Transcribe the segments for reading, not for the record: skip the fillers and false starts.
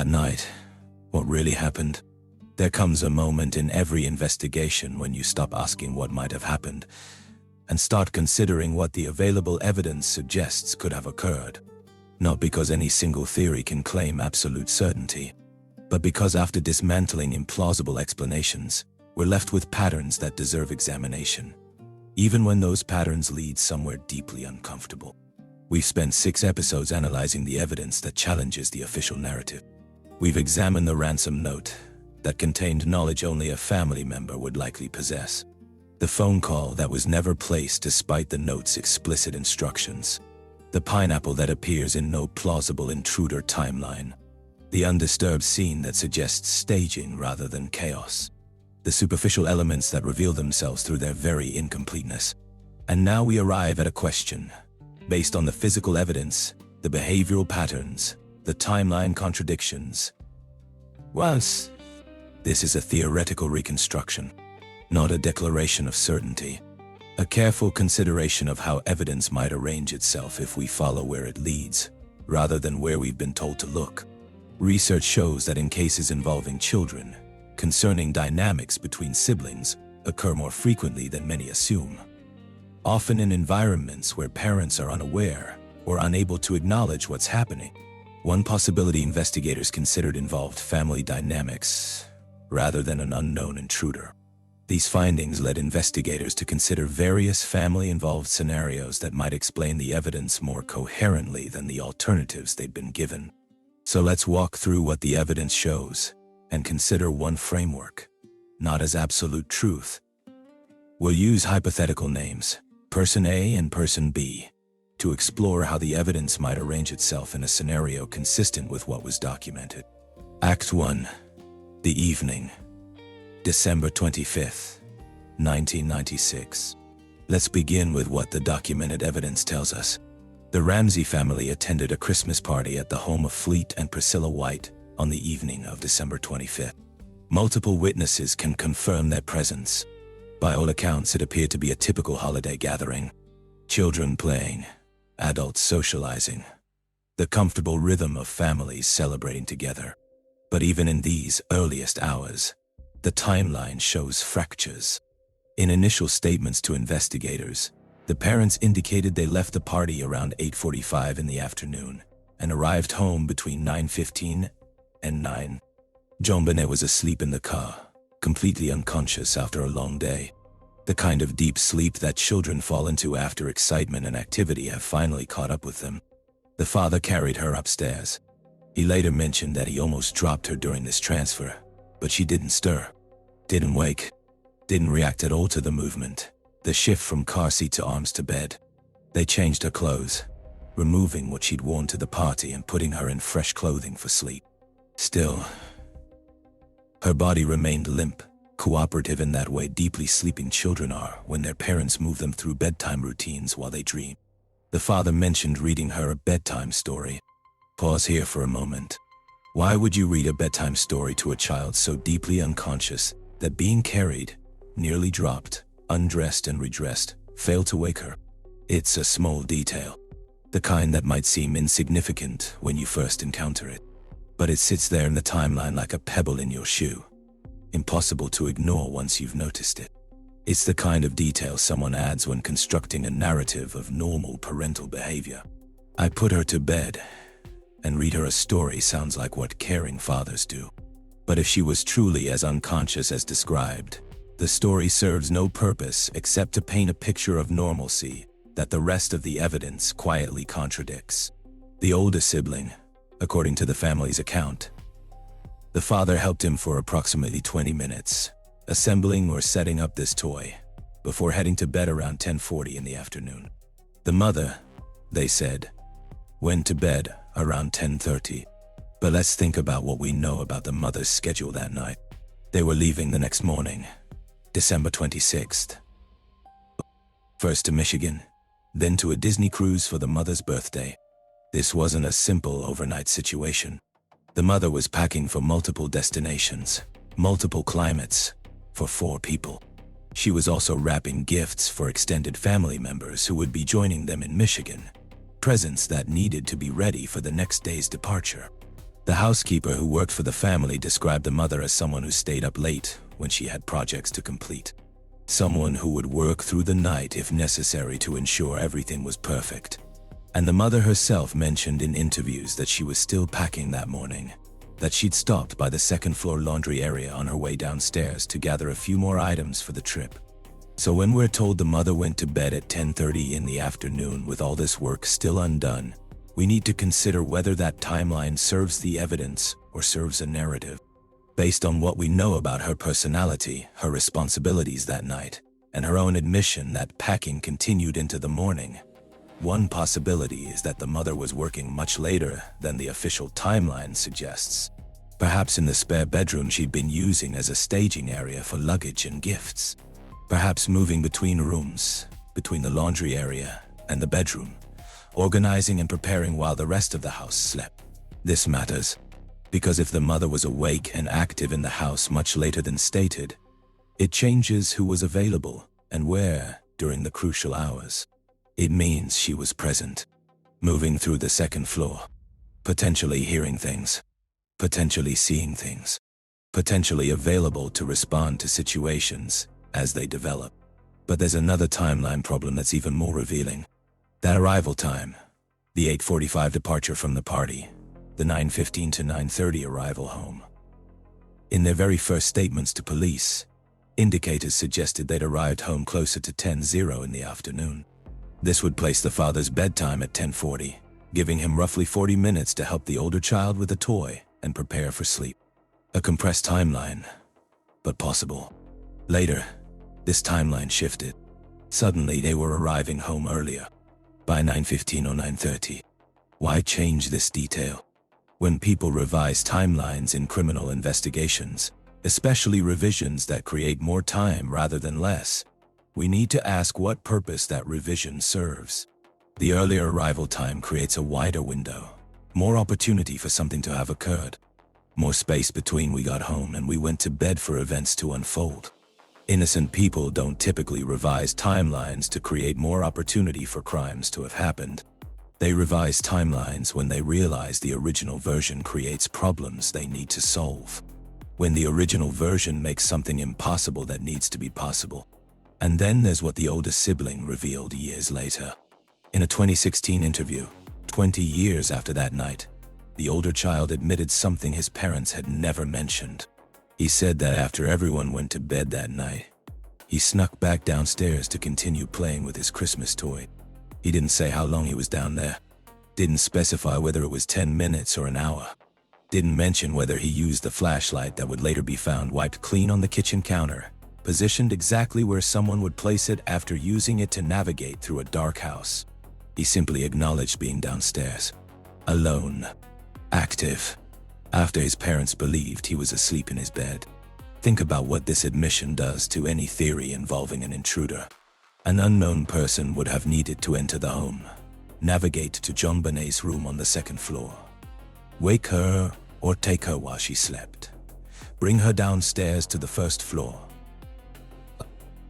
That night, what really happened? There comes a moment in every investigation when you stop asking what might have happened and start considering what the available evidence suggests could have occurred. Not because any single theory can claim absolute certainty, but because after dismantling implausible explanations, we're left with patterns that deserve examination, even when those patterns lead somewhere deeply uncomfortable. We've spent 6 episodes analyzing the evidence that challenges the official narrative. We've examined the ransom note that contained knowledge only a family member would likely possess, the phone call that was never placed despite the note's explicit instructions, the pineapple that appears in no plausible intruder timeline, the undisturbed scene that suggests staging rather than chaos, the superficial elements that reveal themselves through their very incompleteness. And now we arrive at a question. Based on the physical evidence, the behavioral patterns, the timeline contradictions. Once, this is a theoretical reconstruction, not a declaration of certainty. A careful consideration of how evidence might arrange itself if we follow where it leads, rather than where we've been told to look. Research shows that in cases involving children, concerning dynamics between siblings occur more frequently than many assume. Often in environments where parents are unaware or unable to acknowledge what's happening. One possibility investigators considered involved family dynamics, rather than an unknown intruder. These findings led investigators to consider various family-involved scenarios that might explain the evidence more coherently than the alternatives they'd been given. So let's walk through what the evidence shows and consider one framework, not as absolute truth. We'll use hypothetical names, Person A and Person B, to explore how the evidence might arrange itself in a scenario consistent with what was documented. Act 1. The evening. December 25th, 1996. Let's begin with what the documented evidence tells us. The Ramsey family attended a Christmas party at the home of Fleet and Priscilla White on the evening of December 25th. Multiple witnesses can confirm their presence. By all accounts, it appeared to be a typical holiday gathering. Children playing, adults socializing, the comfortable rhythm of families celebrating together. But even in these earliest hours, the timeline shows fractures. In initial statements to investigators, the parents indicated they left the party around 8:45 in the afternoon and arrived home between 9:15 and 9. JonBenet was asleep in the car, completely unconscious after a long day. The kind of deep sleep that children fall into after excitement and activity have finally caught up with them. The father carried her upstairs. He later mentioned that he almost dropped her during this transfer, but she didn't stir, didn't wake, didn't react at all to the movement, the shift from car seat to arms to bed. They changed her clothes, removing what she'd worn to the party and putting her in fresh clothing for sleep. Still, her body remained limp, cooperative in that way deeply sleeping children are when their parents move them through bedtime routines while they dream. The father mentioned reading her a bedtime story. Pause here for a moment. Why would you read a bedtime story to a child so deeply unconscious that being carried, nearly dropped, undressed and redressed, failed to wake her? It's a small detail, the kind that might seem insignificant when you first encounter it. But it sits there in the timeline like a pebble in your shoe, impossible to ignore once you've noticed it. It's the kind of detail someone adds when constructing a narrative of normal parental behavior. I put her to bed, and read her a story sounds like what caring fathers do. But if she was truly as unconscious as described, the story serves no purpose except to paint a picture of normalcy that the rest of the evidence quietly contradicts. The older sibling, according to the family's account, the father helped him for approximately 20 minutes, assembling or setting up this toy, before heading to bed around 10:40 in the afternoon. The mother, they said, went to bed around 10:30. But let's think about what we know about the mother's schedule that night. They were leaving the next morning, December 26th. First to Michigan, then to a Disney cruise for the mother's birthday. This wasn't a simple overnight situation. The mother was packing for multiple destinations, multiple climates, for 4 people. She was also wrapping gifts for extended family members who would be joining them in Michigan, presents that needed to be ready for the next day's departure. The housekeeper who worked for the family described the mother as someone who stayed up late when she had projects to complete. Someone who would work through the night if necessary to ensure everything was perfect. And the mother herself mentioned in interviews that she was still packing that morning, that she'd stopped by the second-floor laundry area on her way downstairs to gather a few more items for the trip. So when we're told the mother went to bed at 10:30 in the afternoon with all this work still undone, we need to consider whether that timeline serves the evidence or serves a narrative. Based on what we know about her personality, her responsibilities that night, and her own admission that packing continued into the morning, one possibility is that the mother was working much later than the official timeline suggests. Perhaps in the spare bedroom she'd been using as a staging area for luggage and gifts. Perhaps moving between rooms, between the laundry area and the bedroom, organizing and preparing while the rest of the house slept. This matters, because if the mother was awake and active in the house much later than stated, it changes who was available and where during the crucial hours. It means she was present, moving through the second floor, potentially hearing things, potentially seeing things, potentially available to respond to situations as they develop. But there's another timeline problem that's even more revealing. That arrival time, the 8:45 departure from the party, the 9:15 to 9:30 arrival home. In their very first statements to police, indicators suggested they'd arrived home closer to 10:00 in the afternoon. This would place the father's bedtime at 10:40, giving him roughly 40 minutes to help the older child with a toy and prepare for sleep. A compressed timeline, but possible. Later, this timeline shifted. Suddenly they were arriving home earlier, by 9:15 or 9:30. Why change this detail? When people revise timelines in criminal investigations, especially revisions that create more time rather than less, we need to ask what purpose that revision serves. The earlier arrival time creates a wider window, more opportunity for something to have occurred, more space between we got home and we went to bed for events to unfold. Innocent people don't typically revise timelines to create more opportunity for crimes to have happened. They revise timelines when they realize the original version creates problems they need to solve. When the original version makes something impossible that needs to be possible. And then there's what the older sibling revealed years later. In a 2016 interview, 20 years after that night, the older child admitted something his parents had never mentioned. He said that after everyone went to bed that night, he snuck back downstairs to continue playing with his Christmas toy. He didn't say how long he was down there. Didn't specify whether it was 10 minutes or an hour. Didn't mention whether he used the flashlight that would later be found wiped clean on the kitchen counter, positioned exactly where someone would place it after using it to navigate through a dark house. He simply acknowledged being downstairs, alone, active, after his parents believed he was asleep in his bed. Think about what this admission does to any theory involving an intruder. An unknown person would have needed to enter the home, navigate to JonBenet's room on the second floor, wake her or take her while she slept, bring her downstairs to the first floor.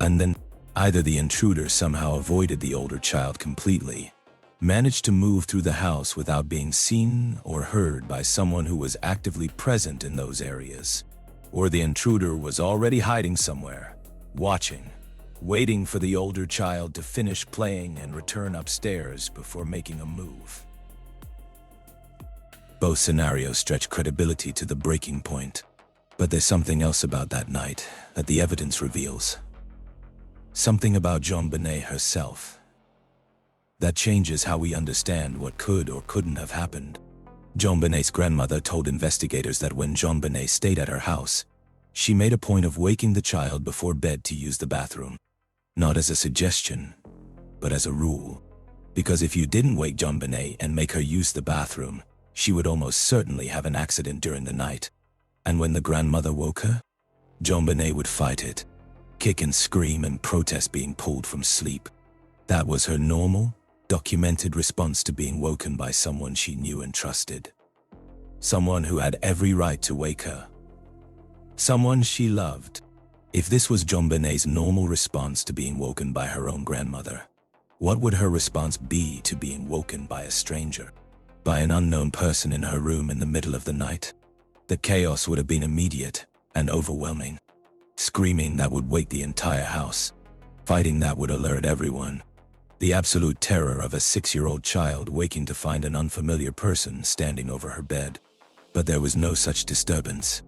And then, either the intruder somehow avoided the older child completely, managed to move through the house without being seen or heard by someone who was actively present in those areas, or the intruder was already hiding somewhere, watching, waiting for the older child to finish playing and return upstairs before making a move. Both scenarios stretch credibility to the breaking point, but there's something else about that night that the evidence reveals. Something about JonBenet herself that changes how we understand what could or couldn't have happened. JonBenet's grandmother told investigators that when JonBenet stayed at her house, she made a point of waking the child before bed to use the bathroom. Not as a suggestion, but as a rule. Because if you didn't wake JonBenet and make her use the bathroom, she would almost certainly have an accident during the night. And when the grandmother woke her, JonBenet would fight it, kick and scream and protest being pulled from sleep. That was her normal, documented response to being woken by someone she knew and trusted. Someone who had every right to wake her. Someone she loved. If this was JonBenet's normal response to being woken by her own grandmother, what would her response be to being woken by a stranger? by an unknown person in her room in the middle of the night. The chaos would have been immediate and overwhelming. Screaming that would wake the entire house. Fighting that would alert everyone. The absolute terror of a 6-year-old child waking to find an unfamiliar person standing over her bed. But there was no such disturbance.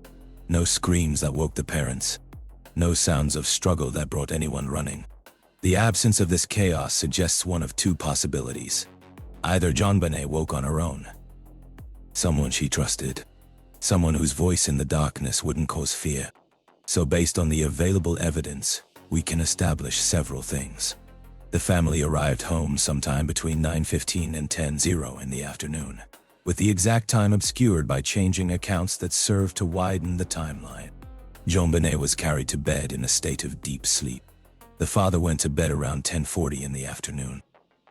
No screams that woke the parents. No sounds of struggle that brought anyone running. The absence of this chaos suggests one of two possibilities. Either JonBenet woke on her own. Someone she trusted. Someone whose voice in the darkness wouldn't cause fear. So based on the available evidence, we can establish several things. The family arrived home sometime between 9:15 and 10:00 in the afternoon, with the exact time obscured by changing accounts that served to widen the timeline. JonBenet was carried to bed in a state of deep sleep. The father went to bed around 10:40 in the afternoon.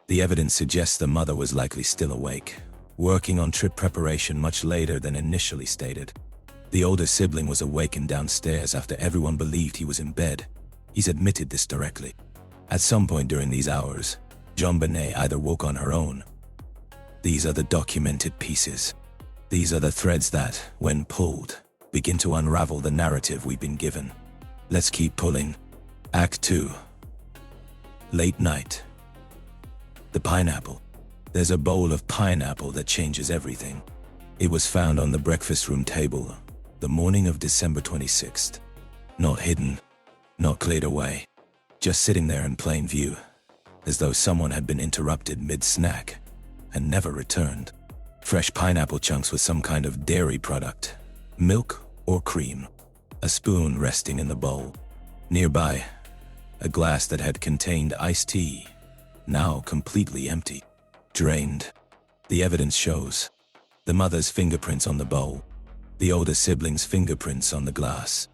The evidence suggests the mother was likely still awake, working on trip preparation much later than initially stated. The older sibling was awakened downstairs after everyone believed he was in bed. He's admitted this directly. At some point during these hours, JonBenet either woke on her own. These are the documented pieces. These are the threads that, when pulled, begin to unravel the narrative we've been given. Let's keep pulling. Act 2. Late night. The pineapple. There's a bowl of pineapple that changes everything. It was found on the breakfast room table, the morning of December 26th. Not hidden, not cleared away, just sitting there in plain view, as though someone had been interrupted mid-snack and never returned. Fresh pineapple chunks with some kind of dairy product, milk or cream, a spoon resting in the bowl. Nearby, a glass that had contained iced tea, now completely empty, drained. The evidence shows the mother's fingerprints on the bowl, the older sibling's fingerprints on the glass.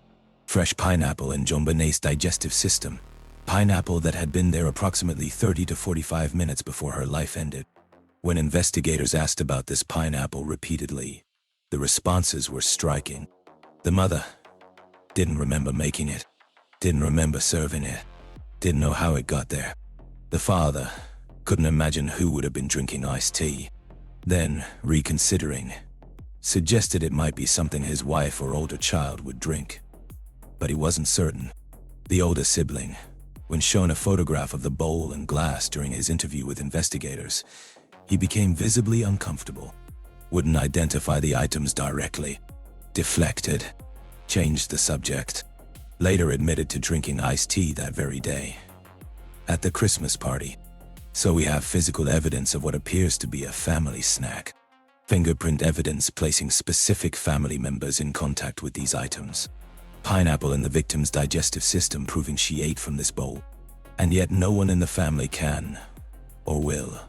Fresh pineapple in JonBenet's digestive system. Pineapple that had been there approximately 30 to 45 minutes before her life ended. When investigators asked about this pineapple repeatedly, the responses were striking. The mother didn't remember making it, didn't remember serving it, didn't know how it got there. The father couldn't imagine who would have been drinking iced tea. Then, reconsidering, suggested it might be something his wife or older child would drink. But he wasn't certain. The older sibling, when shown a photograph of the bowl and glass during his interview with investigators, he became visibly uncomfortable. Wouldn't identify the items directly. Deflected. Changed the subject. Later admitted to drinking iced tea that very day. At the Christmas party. So we have physical evidence of what appears to be a family snack. Fingerprint evidence placing specific family members in contact with these items. Pineapple in the victim's digestive system proving she ate from this bowl. And yet no one in the family can, or will,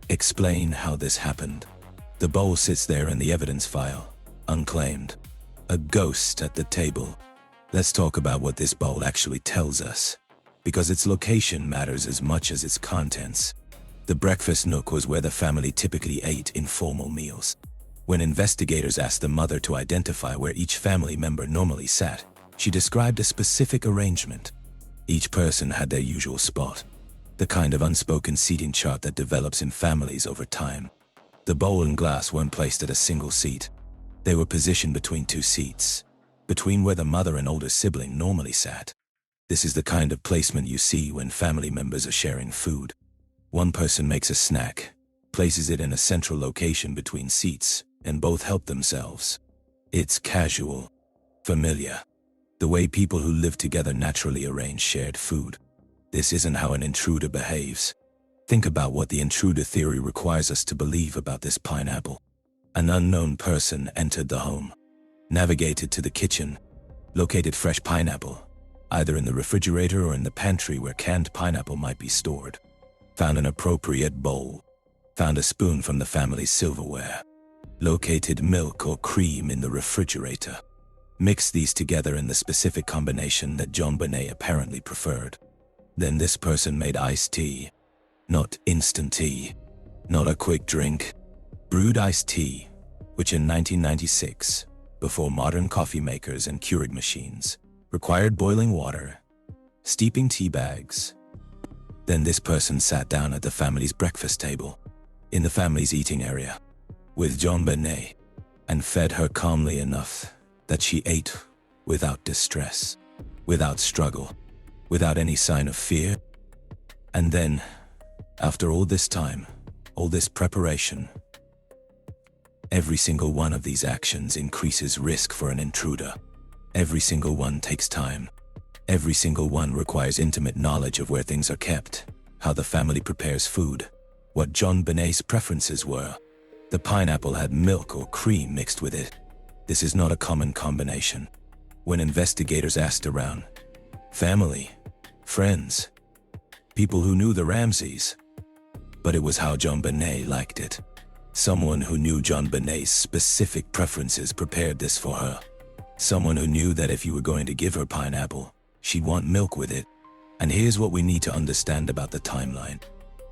explain how this happened. The bowl sits there in the evidence file, unclaimed. A ghost at the table. Let's talk about what this bowl actually tells us, because its location matters as much as its contents. The breakfast nook was where the family typically ate informal meals. When investigators asked the mother to identify where each family member normally sat, she described a specific arrangement. Each person had their usual spot, the kind of unspoken seating chart that develops in families over time. The bowl and glass weren't placed at a single seat. They were positioned between two seats, between where the mother and older sibling normally sat. This is the kind of placement you see when family members are sharing food. One person makes a snack, places it in a central location between seats, and both help themselves. It's casual, familiar, the way people who live together naturally arrange shared food. This isn't how an intruder behaves. Think about what the intruder theory requires us to believe about this pineapple. An unknown person entered the home, navigated to the kitchen, located fresh pineapple, either in the refrigerator or in the pantry where canned pineapple might be stored, found an appropriate bowl, found a spoon from the family's silverware, located milk or cream in the refrigerator, mixed these together in the specific combination that JonBenet apparently preferred. Then this person made iced tea, not instant tea, not a quick drink, brewed iced tea, which in 1996, before modern coffee makers and Keurig machines, required boiling water, steeping tea bags. Then this person sat down at the family's breakfast table, in the family's eating area. with JonBenet, and fed her calmly enough that she ate without distress, without struggle, without any sign of fear. And then, after all this time, all this preparation, every single one of these actions increases risk for an intruder. Every single one takes time. Every single one requires intimate knowledge of where things are kept, how the family prepares food, what JonBenet's preferences were. The pineapple had milk or cream mixed with it. This is not a common combination. When investigators asked around, family, friends, people who knew the Ramseys, but it was how JonBenet liked it. Someone who knew JonBenet's specific preferences prepared this for her. Someone who knew that if you were going to give her pineapple, she'd want milk with it. And here's what we need to understand about the timeline.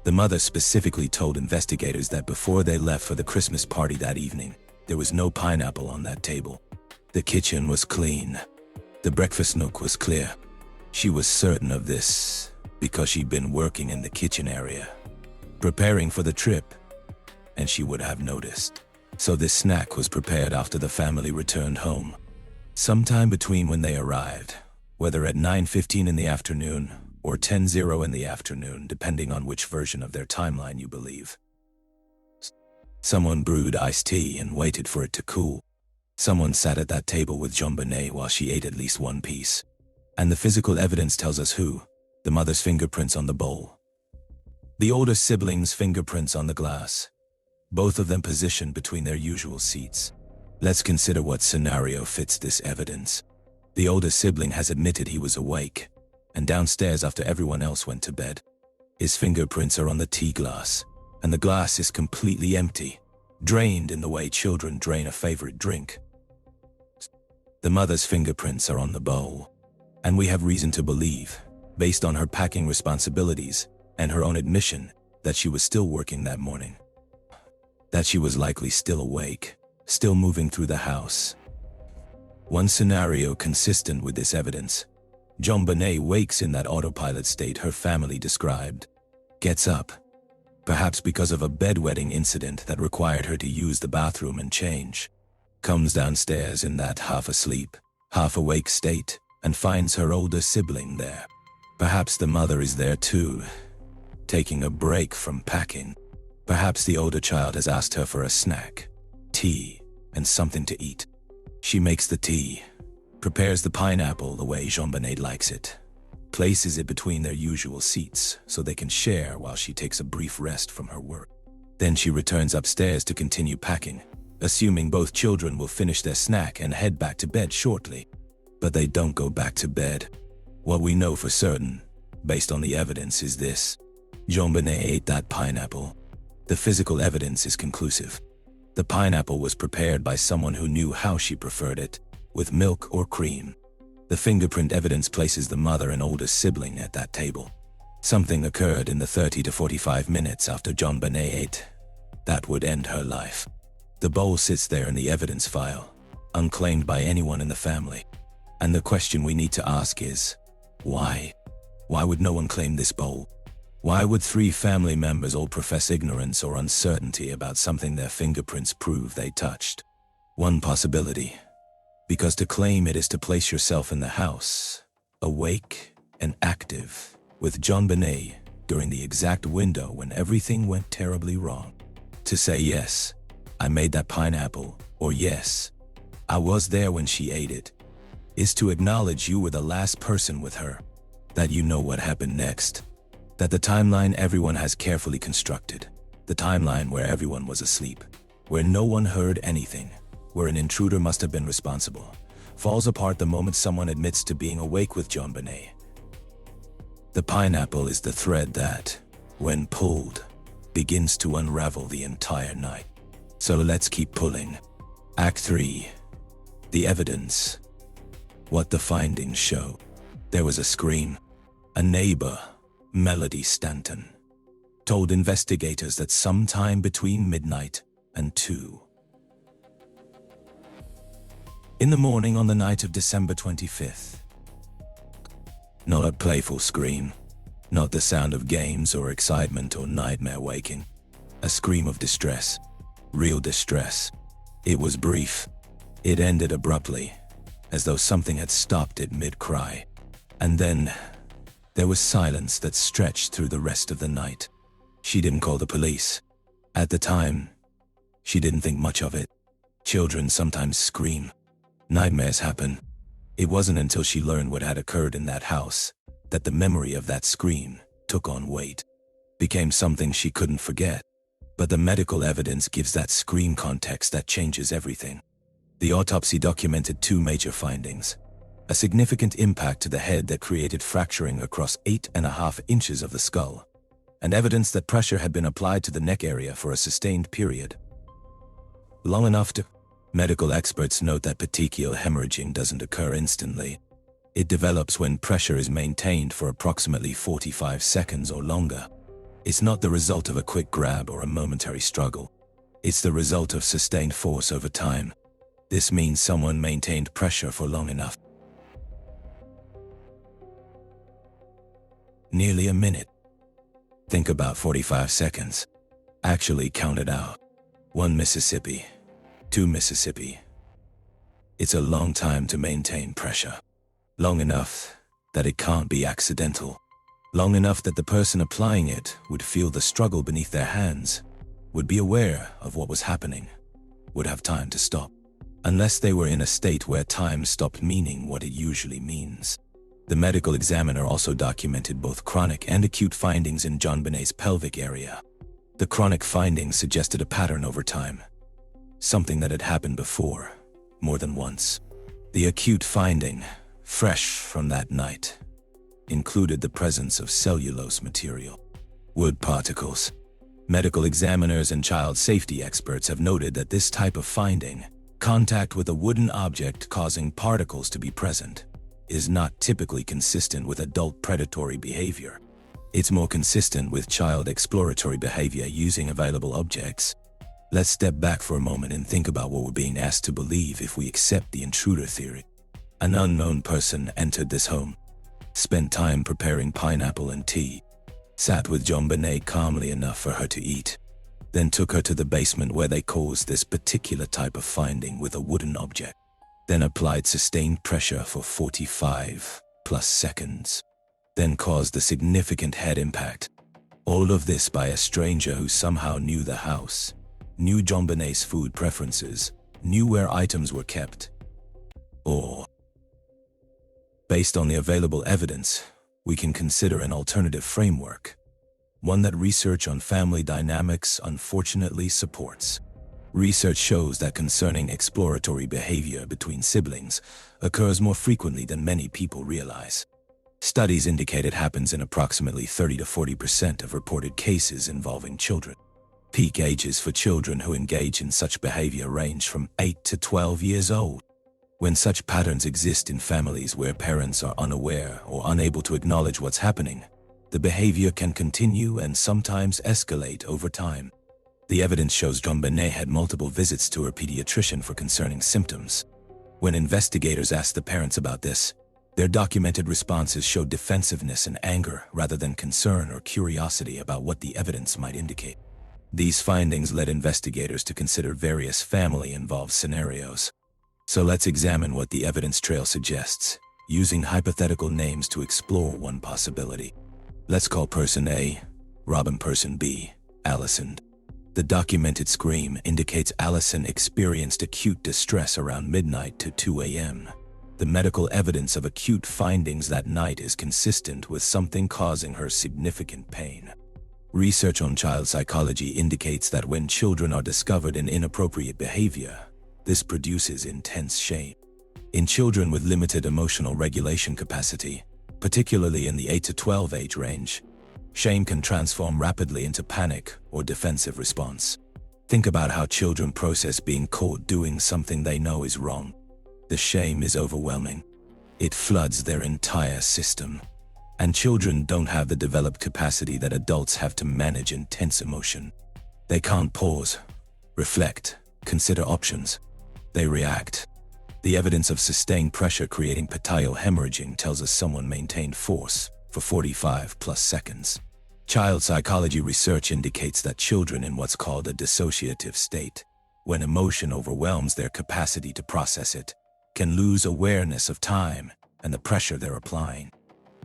The mother specifically told investigators that before they left for the Christmas party that evening, there was no pineapple on that table. The kitchen was clean. The breakfast nook was clear. She was certain of this because she'd been working in the kitchen area, preparing for the trip, and she would have noticed. So this snack was prepared after the family returned home, sometime between when they arrived, whether at 9:15 in the afternoon or 10:00 in the afternoon, depending on which version of their timeline you believe. Someone brewed iced tea and waited for it to cool. Someone sat at that table with JonBenet while she ate at least one piece. And the physical evidence tells us who. The mother's fingerprints on the bowl. The older sibling's fingerprints on the glass. Both of them positioned between their usual seats. Let's consider what scenario fits this evidence. The older sibling has admitted he was awake and downstairs after everyone else went to bed. His fingerprints are on the tea glass, and the glass is completely empty, drained in the way children drain a favorite drink. The mother's fingerprints are on the bowl, and we have reason to believe, based on her packing responsibilities and her own admission, that she was still working that morning. That she was likely still awake, still moving through the house. One scenario consistent with this evidence: JonBenet wakes in that autopilot state her family described, gets up, perhaps because of a bedwetting incident that required her to use the bathroom and change, comes downstairs in that half-asleep, half-awake state, and finds her older sibling there. Perhaps the mother is there too, taking a break from packing. Perhaps the older child has asked her for a snack, tea, and something to eat. She makes the tea, prepares the pineapple the way JonBenet likes it, places it between their usual seats so they can share while she takes a brief rest from her work. Then she returns upstairs to continue packing, assuming both children will finish their snack and head back to bed shortly. But they don't go back to bed. What we know for certain, based on the evidence, is this: JonBenet ate that pineapple. The physical evidence is conclusive. The pineapple was prepared by someone who knew how she preferred it, with milk or cream. The fingerprint evidence places the mother and older sibling at that table. Something occurred in the 30 to 45 minutes after JonBenet ate. That would end her life. The bowl sits there in the evidence file, unclaimed by anyone in the family. And the question we need to ask is, why? Why would no one claim this bowl? Why would 3 family members all profess ignorance or uncertainty about something their fingerprints prove they touched? One possibility: because to claim it is to place yourself in the house, awake and active, with JonBenet during the exact window when everything went terribly wrong. To say, yes, I made that pineapple, or yes, I was there when she ate it, is to acknowledge you were the last person with her, that you know what happened next, that the timeline everyone has carefully constructed, the timeline where everyone was asleep, where no one heard anything, where an intruder must have been responsible, falls apart the moment someone admits to being awake with JonBenet. The pineapple is the thread that, when pulled, begins to unravel the entire night. So let's keep pulling. Act 3. The evidence. What the findings show. There was a scream. A neighbor, Melody Stanton, told investigators that sometime between midnight and 2 in the morning on the night of December 25th. Not a playful scream, not the sound of games or excitement or nightmare waking. A scream of distress, real distress. It was brief. It ended abruptly, as though something had stopped it mid-cry. And then, there was silence that stretched through the rest of the night. She didn't call the police. At the time, she didn't think much of it. Children sometimes scream. Nightmares happen. It wasn't until she learned what had occurred in that house that the memory of that scream took on weight, became something she couldn't forget. But the medical evidence gives that scream context that changes everything. The autopsy documented two major findings: a significant impact to the head that created fracturing across 8.5 inches of the skull, and evidence that pressure had been applied to the neck area for a sustained period. Long enough to... Medical experts note that petechial hemorrhaging doesn't occur instantly. It develops when pressure is maintained for approximately 45 seconds or longer. It's not the result of a quick grab or a momentary struggle. It's the result of sustained force over time. This means someone maintained pressure for long enough. Nearly a minute. Think about 45 seconds. Actually count it out. 1 Mississippi. 2 Mississippi. It's a long time to maintain pressure. Long enough that it can't be accidental. Long enough that the person applying it would feel the struggle beneath their hands, would be aware of what was happening, would have time to stop. Unless they were in a state where time stopped meaning what it usually means. The medical examiner also documented both chronic and acute findings in JonBenet's pelvic area. The chronic findings suggested a pattern over time, something that had happened before, more than once. The acute finding, fresh from that night, included the presence of cellulose material, wood particles. Medical examiners and child safety experts have noted that this type of finding, contact with a wooden object causing particles to be present, is not typically consistent with adult predatory behavior. It's more consistent with child exploratory behavior using available objects. Let's step back for a moment and think about what we're being asked to believe if we accept the intruder theory. An unknown person entered this home, spent time preparing pineapple and tea, sat with JonBenet calmly enough for her to eat, then took her to the basement where they caused this particular type of finding with a wooden object, then applied sustained pressure for 45+ seconds, then caused a significant head impact. All of this by a stranger who somehow knew the house, knew JonBenet's food preferences, knew where items were kept. Or, based on the available evidence, we can consider an alternative framework, one that research on family dynamics unfortunately supports. Research shows that concerning exploratory behavior between siblings occurs more frequently than many people realize. Studies indicate it happens in approximately 30 to 40% of reported cases involving children. Peak ages for children who engage in such behavior range from 8 to 12 years old. When such patterns exist in families where parents are unaware or unable to acknowledge what's happening, the behavior can continue and sometimes escalate over time. The evidence shows JonBenet had multiple visits to her pediatrician for concerning symptoms. When investigators asked the parents about this, their documented responses showed defensiveness and anger rather than concern or curiosity about what the evidence might indicate. These findings led investigators to consider various family-involved scenarios. So let's examine what the evidence trail suggests, using hypothetical names to explore one possibility. Let's call person A, Robin; person B, Allison. The documented scream indicates Allison experienced acute distress around midnight to 2 a.m. The medical evidence of acute findings that night is consistent with something causing her significant pain. Research on child psychology indicates that when children are discovered in inappropriate behavior, this produces intense shame. In children with limited emotional regulation capacity, particularly in the 8 to 12 age range, shame can transform rapidly into panic or defensive response. Think about how children process being caught doing something they know is wrong. The shame is overwhelming. It floods their entire system. And children don't have the developed capacity that adults have to manage intense emotion. They can't pause, reflect, consider options. They react. The evidence of sustained pressure creating petechial hemorrhaging tells us someone maintained force for 45+ seconds. Child psychology research indicates that children in what's called a dissociative state, when emotion overwhelms their capacity to process it, can lose awareness of time and the pressure they're applying.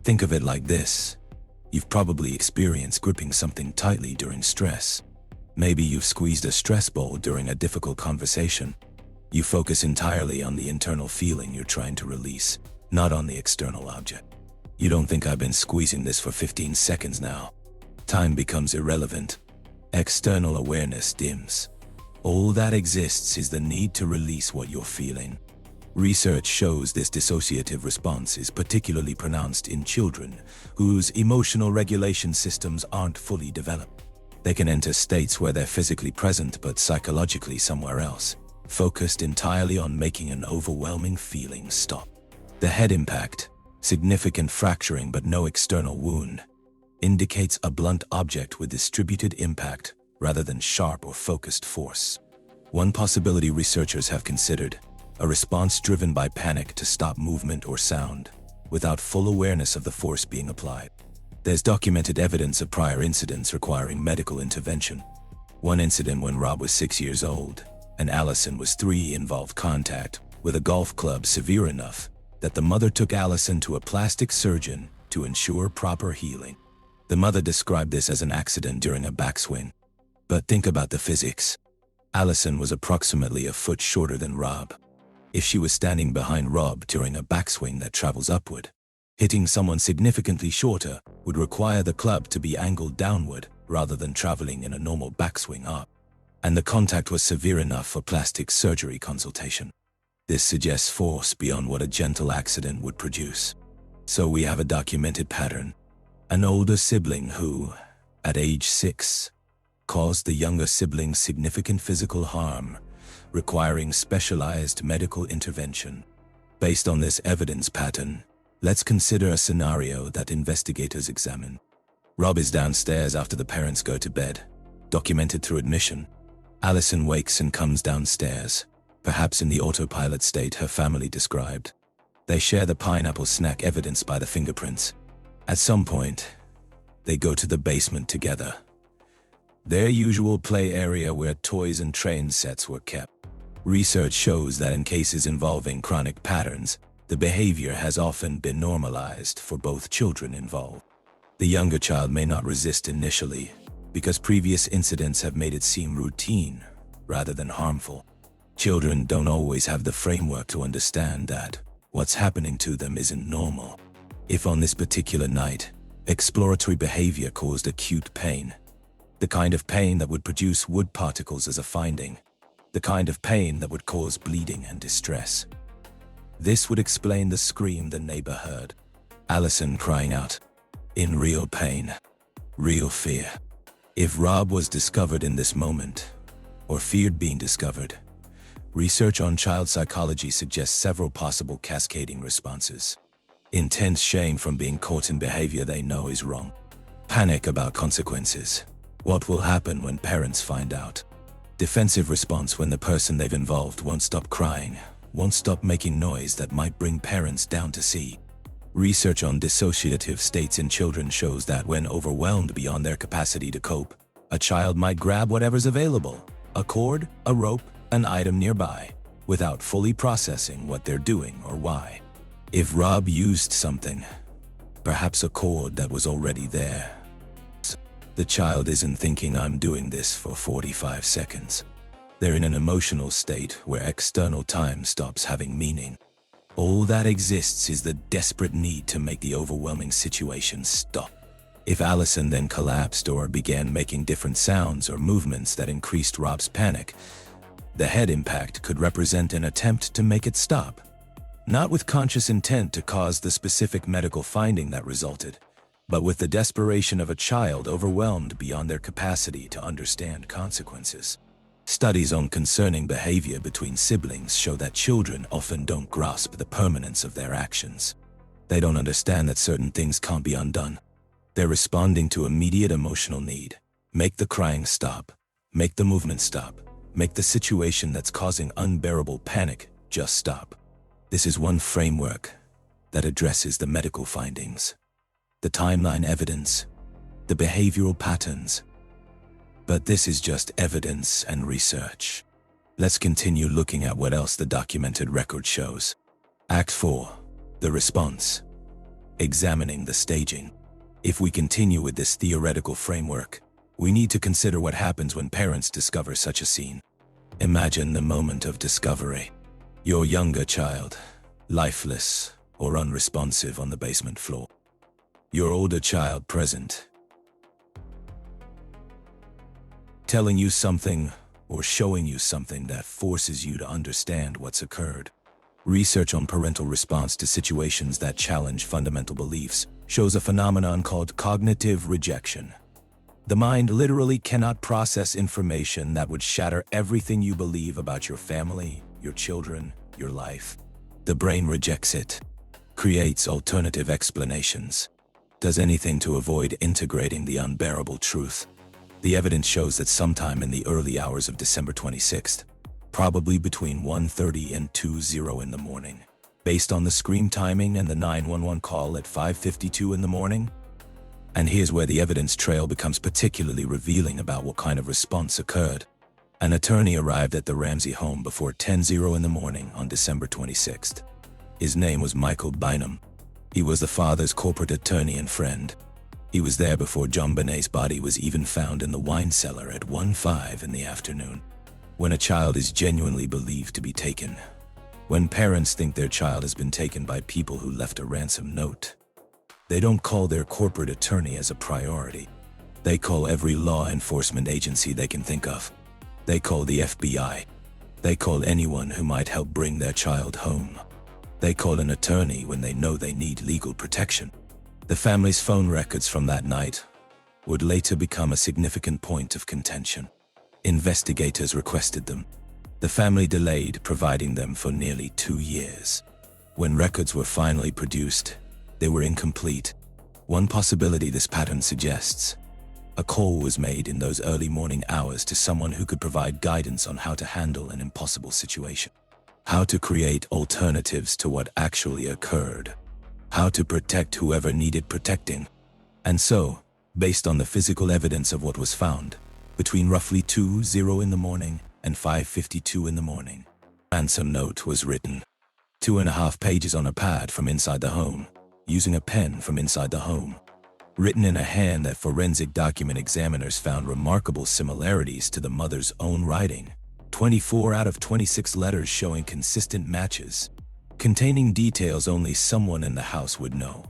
Think of it like this. You've probably experienced gripping something tightly during stress. Maybe you've squeezed a stress ball during a difficult conversation. You focus entirely on the internal feeling you're trying to release, not on the external object. You don't think I've been squeezing this for 15 seconds now. Time becomes irrelevant. External awareness dims. All that exists is the need to release what you're feeling. Research shows this dissociative response is particularly pronounced in children whose emotional regulation systems aren't fully developed. They can enter states where they're physically present but psychologically somewhere else, focused entirely on making an overwhelming feeling stop. The head impact, significant fracturing but no external wound, indicates a blunt object with distributed impact rather than sharp or focused force. One possibility researchers have considered: a response driven by panic to stop movement or sound, without full awareness of the force being applied. There's documented evidence of prior incidents requiring medical intervention. One incident when Rob was 6 years old and Allison was 3 involved contact with a golf club severe enough that the mother took Allison to a plastic surgeon to ensure proper healing. The mother described this as an accident during a backswing. But think about the physics. Allison was approximately a foot shorter than Rob. If she was standing behind Rob during a backswing that travels upward, hitting someone significantly shorter would require the club to be angled downward rather than traveling in a normal backswing up. And the contact was severe enough for plastic surgery consultation. This suggests force beyond what a gentle accident would produce. So we have a documented pattern. An older sibling who, at age 6, caused the younger sibling significant physical harm, requiring specialized medical intervention. Based on this evidence pattern, let's consider a scenario that investigators examine. Rob is downstairs after the parents go to bed, documented through admission. Allison wakes and comes downstairs, perhaps in the autopilot state her family described. They share the pineapple snack evidenced by the fingerprints. At some point, they go to the basement together, their usual play area where toys and train sets were kept. Research shows that in cases involving chronic patterns, the behavior has often been normalized for both children involved. The younger child may not resist initially, because previous incidents have made it seem routine rather than harmful. Children don't always have the framework to understand that what's happening to them isn't normal. If on this particular night, exploratory behavior caused acute pain, the kind of pain that would produce wood particles as a finding, the kind of pain that would cause bleeding and distress. This would explain the scream the neighbor heard. Allison crying out, in real pain, real fear. If Rob was discovered in this moment, or feared being discovered, research on child psychology suggests several possible cascading responses. Intense shame from being caught in behavior they know is wrong. Panic about consequences. What will happen when parents find out? Defensive response when the person they've involved won't stop crying, won't stop making noise that might bring parents down to see. Research on dissociative states in children shows that when overwhelmed beyond their capacity to cope, a child might grab whatever's available, a cord, a rope, an item nearby, without fully processing what they're doing or why. If Rob used something, perhaps a cord that was already there, the child isn't thinking I'm doing this for 45 seconds. They're in an emotional state where external time stops having meaning. All that exists is the desperate need to make the overwhelming situation stop. If Allison then collapsed or began making different sounds or movements that increased Rob's panic, the head impact could represent an attempt to make it stop. Not with conscious intent to cause the specific medical finding that resulted, but with the desperation of a child overwhelmed beyond their capacity to understand consequences. Studies on concerning behavior between siblings show that children often don't grasp the permanence of their actions. They don't understand that certain things can't be undone. They're responding to immediate emotional need. Make the crying stop. Make the movement stop. Make the situation that's causing unbearable panic just stop. This is one framework that addresses the medical findings, the timeline evidence, the behavioral patterns. But this is just evidence and research. Let's continue looking at what else the documented record shows. Act 4. The response. Examining the staging. If we continue with this theoretical framework, we need to consider what happens when parents discover such a scene. Imagine the moment of discovery. Your younger child, lifeless or unresponsive on the basement floor. Your older child present, telling you something or showing you something that forces you to understand what's occurred. Research on parental response to situations that challenge fundamental beliefs shows a phenomenon called cognitive rejection. The mind literally cannot process information that would shatter everything you believe about your family, your children, your life. The brain rejects it, creates alternative explanations, does anything to avoid integrating the unbearable truth. The evidence shows that sometime in the early hours of December 26th, probably between 1:30 and 2:00 in the morning, based on the scream timing and the 911 call at 5:52 in the morning. And here's where the evidence trail becomes particularly revealing about what kind of response occurred. An attorney arrived at the Ramsey home before 10:00 in the morning on December 26th. His name was Michael Bynum. He was the father's corporate attorney and friend. He was there before JonBenet's body was even found in the wine cellar at 1:05 in the afternoon. When a child is genuinely believed to be taken, when parents think their child has been taken by people who left a ransom note, they don't call their corporate attorney as a priority. They call every law enforcement agency they can think of. They call the FBI. They call anyone who might help bring their child home. They call an attorney when they know they need legal protection. The family's phone records from that night would later become a significant point of contention. Investigators requested them. The family delayed providing them for nearly 2 years. When records were finally produced, they were incomplete. One possibility this pattern suggests: a call was made in those early morning hours to someone who could provide guidance on how to handle an impossible situation, how to create alternatives to what actually occurred, how to protect whoever needed protecting. And so, based on the physical evidence of what was found, between roughly 2:00 in the morning and 5:52 in the morning, a ransom note was written. 2.5 pages on a pad from inside the home, using a pen from inside the home, written in a hand that forensic document examiners found remarkable similarities to the mother's own writing. 24 out of 26 letters showing consistent matches, containing details only someone in the house would know.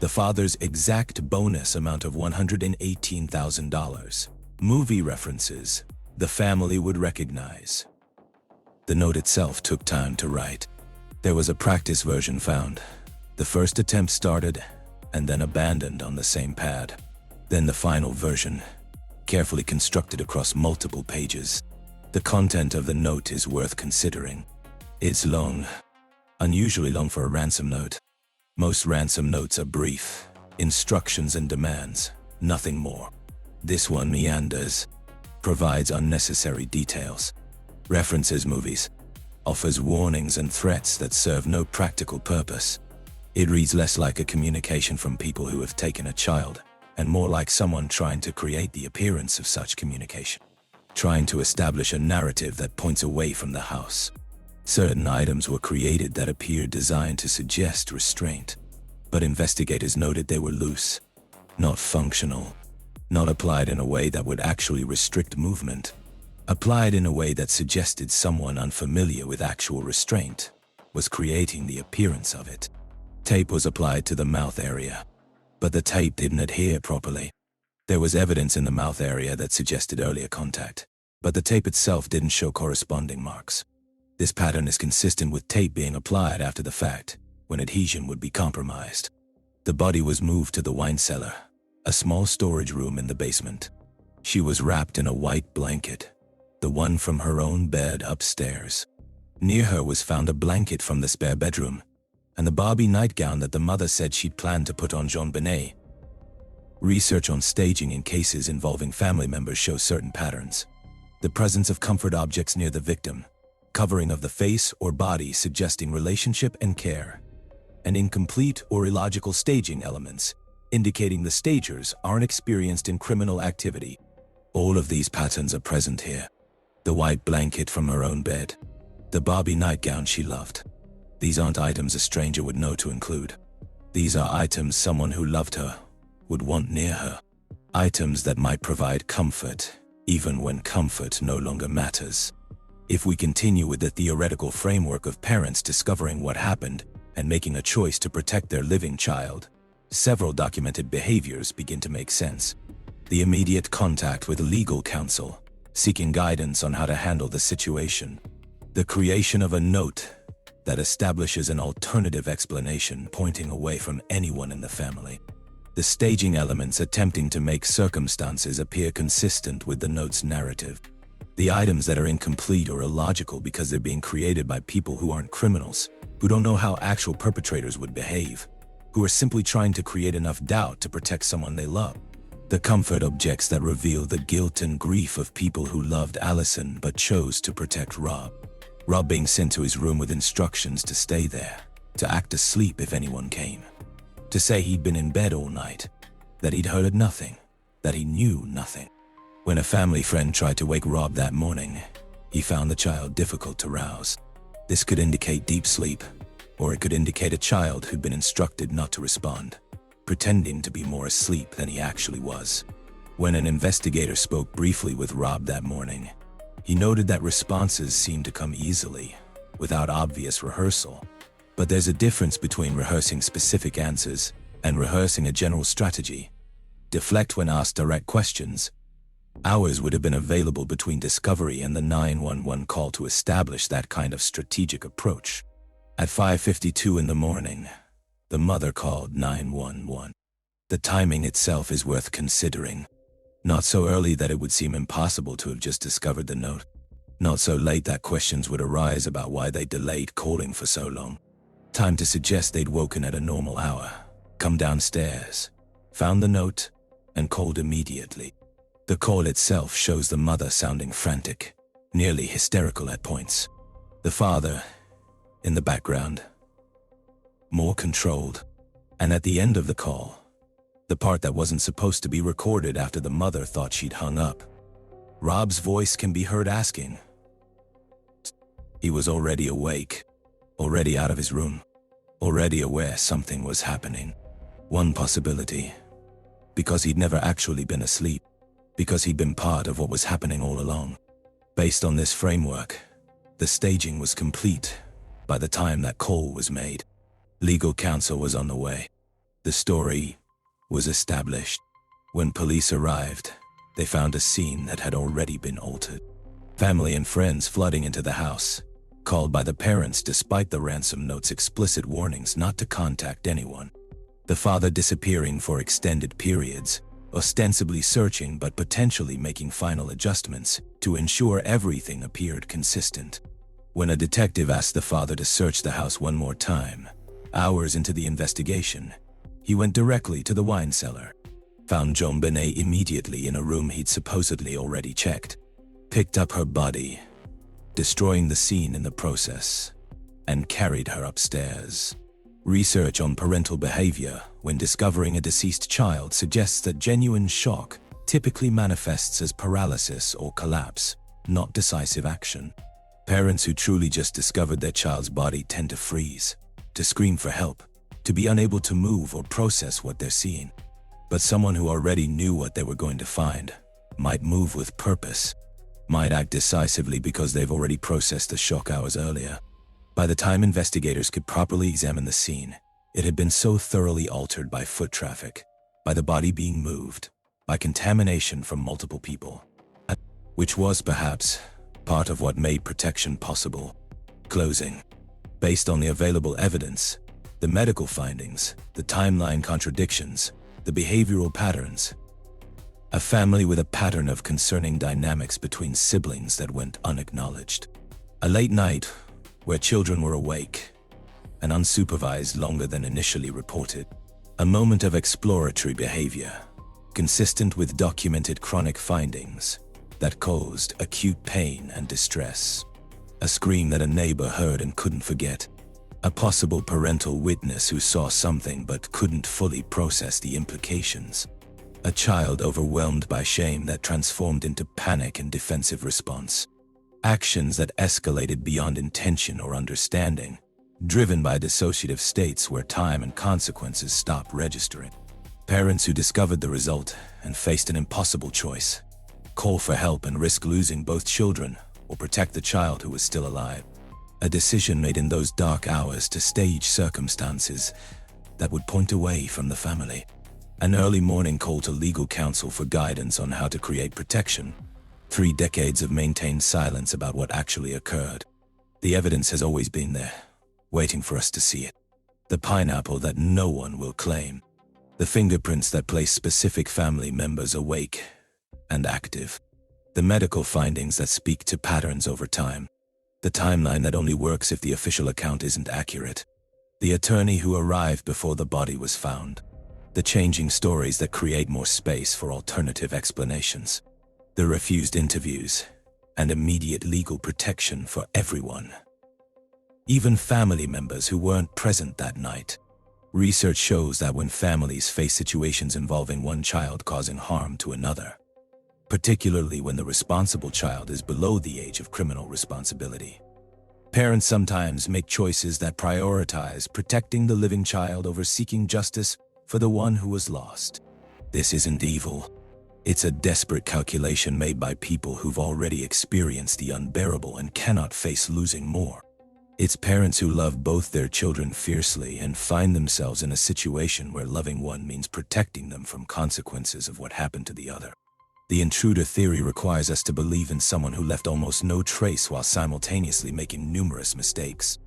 The father's exact bonus amount of $118,000. Movie references the family would recognize. The note itself took time to write. There was a practice version found. The first attempt started and then abandoned on the same pad. Then the final version, carefully constructed across multiple pages. The content of the note is worth considering. It's long, unusually long for a ransom note. Most ransom notes are brief, instructions and demands, nothing more. This one meanders, provides unnecessary details, references movies, offers warnings and threats that serve no practical purpose. It reads less like a communication from people who have taken a child, and more like someone trying to create the appearance of such communication, trying to establish a narrative that points away from the house. Certain items were created that appeared designed to suggest restraint, but investigators noted they were loose, not functional, not applied in a way that would actually restrict movement, applied in a way that suggested someone unfamiliar with actual restraint was creating the appearance of it. Tape was applied to the mouth area, but the tape didn't adhere properly. There was evidence in the mouth area that suggested earlier contact, but the tape itself didn't show corresponding marks. This pattern is consistent with tape being applied after the fact, when adhesion would be compromised. The body was moved to the wine cellar, a small storage room in the basement. She was wrapped in a white blanket, the one from her own bed upstairs. Near her was found a blanket from the spare bedroom, and the Barbie nightgown that the mother said she'd planned to put on JonBenet. Research on staging in cases involving family members shows certain patterns. The presence of comfort objects near the victim, covering of the face or body suggesting relationship and care, and incomplete or illogical staging elements, indicating the stagers aren't experienced in criminal activity. All of these patterns are present here. The white blanket from her own bed, the Barbie nightgown she loved. These aren't items a stranger would know to include. These are items someone who loved her would want near her. Items that might provide comfort, even when comfort no longer matters. If we continue with the theoretical framework of parents discovering what happened and making a choice to protect their living child, several documented behaviors begin to make sense. The immediate contact with legal counsel, seeking guidance on how to handle the situation. The creation of a note that establishes an alternative explanation pointing away from anyone in the family. The staging elements attempting to make circumstances appear consistent with the note's narrative. The items that are incomplete or illogical because they're being created by people who aren't criminals, who don't know how actual perpetrators would behave, who are simply trying to create enough doubt to protect someone they love. The comfort objects that reveal the guilt and grief of people who loved Allison but chose to protect Rob. Rob being sent to his room with instructions to stay there, to act asleep if anyone came, to say he'd been in bed all night, that he'd heard nothing, that he knew nothing. When a family friend tried to wake Rob that morning, he found the child difficult to rouse. This could indicate deep sleep, or it could indicate a child who'd been instructed not to respond, pretending to be more asleep than he actually was. When an investigator spoke briefly with Rob that morning, he noted that responses seemed to come easily, without obvious rehearsal. But there's a difference between rehearsing specific answers and rehearsing a general strategy. Deflect when asked direct questions. Hours would have been available between discovery and the 911 call to establish that kind of strategic approach. At 5:52 in the morning, the mother called 911. The timing itself is worth considering. Not so early that it would seem impossible to have just discovered the note. Not so late that questions would arise about why they delayed calling for so long. Time to suggest they'd woken at a normal hour, come downstairs, found the note, and called immediately. The call itself shows the mother sounding frantic, nearly hysterical at points. The father, in the background, more controlled. And at the end of the call, the part that wasn't supposed to be recorded after the mother thought she'd hung up, Rob's voice can be heard asking. He was already awake, already out of his room, already aware something was happening. One possibility, because he'd never actually been asleep, because he'd been part of what was happening all along. Based on this framework, the staging was complete by the time that call was made. Legal counsel was on the way. The story was established. When police arrived, they found a scene that had already been altered. Family and friends flooding into the house, called by the parents despite the ransom note's explicit warnings not to contact anyone. The father disappearing for extended periods, ostensibly searching but potentially making final adjustments to ensure everything appeared consistent. When a detective asked the father to search the house one more time, hours into the investigation, he went directly to the wine cellar, found JonBenet immediately in a room he'd supposedly already checked, picked up her body, destroying the scene in the process, and carried her upstairs. Research on parental behavior when discovering a deceased child suggests that genuine shock typically manifests as paralysis or collapse, not decisive action. Parents who truly just discovered their child's body tend to freeze, to scream for help, to be unable to move or process what they're seeing. But someone who already knew what they were going to find might move with purpose, might act decisively because they've already processed the shock hours earlier. By the time investigators could properly examine the scene, it had been so thoroughly altered by foot traffic, by the body being moved, by contamination from multiple people, which was perhaps part of what made protection possible. Closing. Based on the available evidence, the medical findings, the timeline contradictions, the behavioral patterns, a family with a pattern of concerning dynamics between siblings that went unacknowledged. A late night where children were awake and unsupervised longer than initially reported. A moment of exploratory behavior, consistent with documented chronic findings that caused acute pain and distress. A scream that a neighbor heard and couldn't forget. A possible parental witness who saw something but couldn't fully process the implications. A child overwhelmed by shame that transformed into panic and defensive response. Actions that escalated beyond intention or understanding, driven by dissociative states where time and consequences stopped registering. Parents who discovered the result and faced an impossible choice: call for help and risk losing both children, or protect the child who was still alive. A decision made in those dark hours to stage circumstances that would point away from the family. An early morning call to legal counsel for guidance on how to create protection. 3 decades of maintained silence about what actually occurred. The evidence has always been there, waiting for us to see it. The pineapple that no one will claim. The fingerprints that place specific family members awake and active. The medical findings that speak to patterns over time. The timeline that only works if the official account isn't accurate. The attorney who arrived before the body was found. The changing stories that create more space for alternative explanations. The refused interviews and immediate legal protection for everyone. Even family members who weren't present that night. Research shows that when families face situations involving one child causing harm to another, particularly when the responsible child is below the age of criminal responsibility, parents sometimes make choices that prioritize protecting the living child over seeking justice for the one who was lost. This isn't evil. It's a desperate calculation made by people who've already experienced the unbearable and cannot face losing more. It's parents who love both their children fiercely and find themselves in a situation where loving one means protecting them from consequences of what happened to the other. The intruder theory requires us to believe in someone who left almost no trace while simultaneously making numerous mistakes.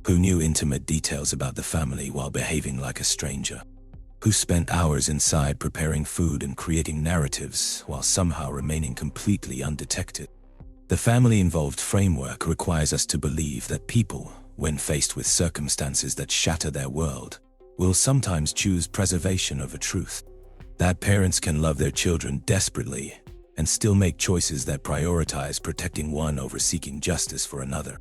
Who knew intimate details about the family while behaving like a stranger. Who spent hours inside preparing food and creating narratives while somehow remaining completely undetected. The family-involved framework requires us to believe that people, when faced with circumstances that shatter their world, will sometimes choose preservation over truth. That parents can love their children desperately and still make choices that prioritize protecting one over seeking justice for another.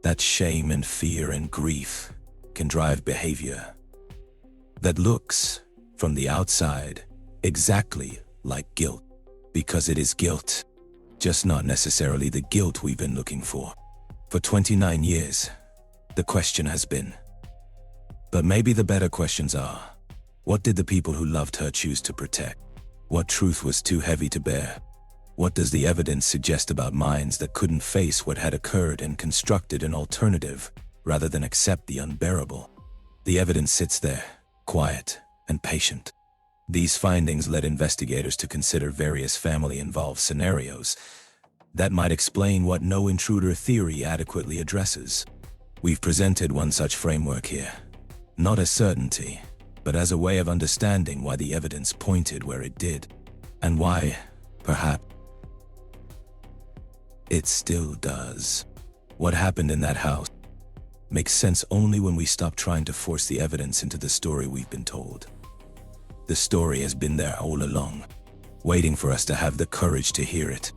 That shame and fear and grief can drive behavior that looks, from the outside, exactly like guilt. Because it is guilt. Just not necessarily the guilt we've been looking for. For 29 years, the question has been. But maybe the better questions are, what did the people who loved her choose to protect? What truth was too heavy to bear? What does the evidence suggest about minds that couldn't face what had occurred and constructed an alternative, rather than accept the unbearable? The evidence sits there, quiet and patient. These findings led investigators to consider various family-involved scenarios that might explain what no intruder theory adequately addresses. We've presented one such framework here, not as certainty, but as a way of understanding why the evidence pointed where it did, and why, perhaps, it still does. What happened in that house makes sense only when we stop trying to force the evidence into the story we've been told. The story has been there all along, waiting for us to have the courage to hear it.